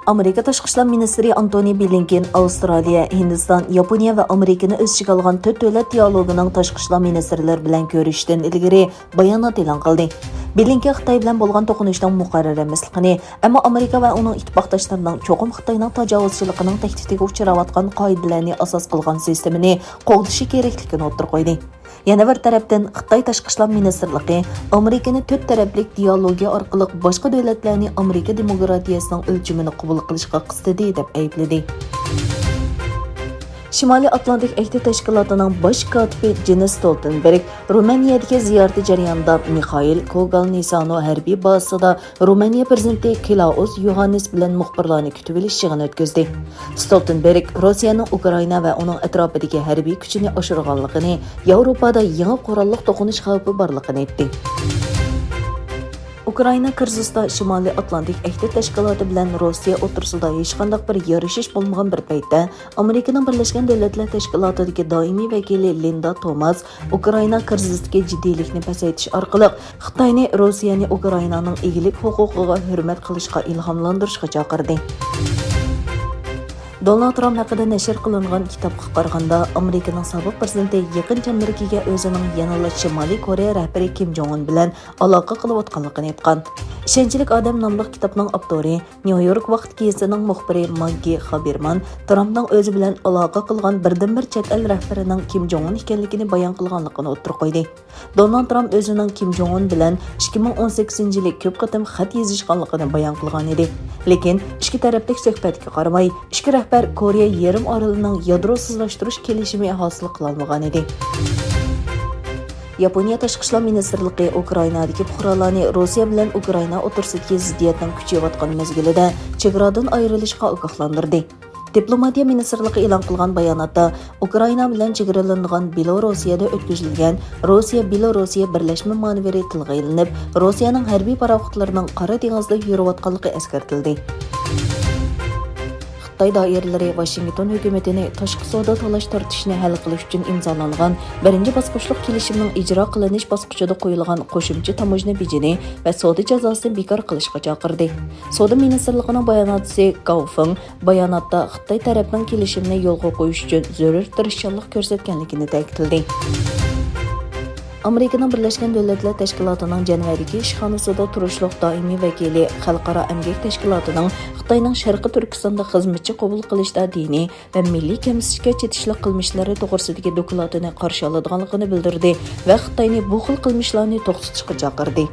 Amerika Tashqi ishlar ministri Antony Blinken Avstraliya, Hindiston, Yaponiya va Amerikani o'z ichiga olgan 4 davlat dialogining tashqi ishlar ministrlari bilan ko'rishishdan ilgari bayonot e'lon qildi. Blinken Xitoy bilan bo'lgan to'qinishning muqarrar emasligini, ammo Amerika va uning ittifoqdoshlarining cho'qim Xitoyning tajovuzchiligining tahdidiga uchrayotgan qoidalarni asos qilgan sistemani qo'llashi kerakligini o'tirib qo'ydi. Yana bir tarafdan Xitoy Tashqi ishlar ministrligi Amerikani 4 taraflik dialogiya orqali boshqa davlatlarni Amerika demokratiyasining o'lchimini qabul qilishga qistadi deb aybladi. Shimoliy Atlantik Ahdi Tashkilotining bosh kotibi Jens Stoltenberg Rumaniyadagi ziyorati jarayonida Mikhail Kogalnisano harbiy bazasida Rumaniya prezidenti Klaus Yohannis bilan muxbirlarni kutib olish yig'ini o'tkazdi. Stoltenberg Rossiyaning Ukraina va uning atrofidagi harbiy kuchini oshirganligini, Yevropada yangi qurolli to'qinish xavfi borligini aytdi. Ukraina Kırgıziston Shimoliy Atlantik Ahdi Tashkiloti bilan Rossiya o'rtasida hech qanday bir yarashish bo'lmagan bir paytda Amerikaning Birlashgan Davlatlar Tashkilotidagi doimiy vakili Linda Thomas Ukraina Kırgızistondagi jiddiylikni pasaytirish orqali Xitoyni Rossiyani Ukrainaning egilik huquqiga hurmat qilishga ilhomlantirishga chaqirdi. Donald Trump haqida nashr qilingan kitobga qaraganda, Amerikaning sobiq prezidenti yaqin Amerikaga o'zining yanada Shimoliy Koreya rahbari Kim Jong Un bilan aloqa qilayotganligini aytgan. Ishonchlik odam nomli kitobning avtori, New York vaqt gazetining muxbiri Maggie Haberman Trumpning o'zi bilan aloqa qilgan birdan-bir chet el rahbarining Kim Jong Un ekanligini bayon qilganligini o'tirib qo'ydi. Donald Trump o'zining Kim Jong Un bilan 2018-yili ko'p qatam xat yozishganligini bayon qilgan edi. Lekin ikki taraflik suhbatga qaramay, ikki rahbar Koreya yarim orolining yadrosizlashtirish kelishimi hosil qila olmagan edi. Yaponiya Tashqi ishlar ministrligi Ukrainadagi fuqarolarni Rossiya bilan Ukraina o'rtasidagi ziddiyatning kuchayayotgan mezgilida chegaradan ayrilishga ogohlantirdi. Diplomatiya ministrligi e'lon qilgan bayonotda Ukraina bilan chegaralangan Belarusiyada o'tkazilgan Rossiya-Belorussiya birlashma manevri tilga ilinib, Rossiyaning harbiy paraxodlarining Qora dengizda yurayotganligi eskartildi. Xitoy doiralari Washington hukumatini tashqi savdo talash tortishni hal qilish uchun imzolangan birinchi bosqichlik kelishimning ijro qilinish bosqichida qo'yilgan qo'shimcha tamojna bejini va savdo jazosini bekor qilishga chaqirdi. Savdo ministrligining bayonotchisi Gao Feng bayonotda Xitoy tarafining kelishimni yo'lga qo'yish uchun zarur tirishchanlik ko'rsatganligini ta'kidladi. Amerikaning Birlashgan Davlatlar Tashkilotining Janvardagi ishxonasida turishliq doimiy vakili Xalqaro emgak tashkilotining Xitoyning Sharqi Turkistonda xizmatchi qabul qilishda diniy va milliy kamsitishga chetishlik qilmishlari to'g'risidagi dokladini qarshi oladiganligini bildirdi va Xitoyni bu xil qilmishlarni to'xtatishga chaqirdi.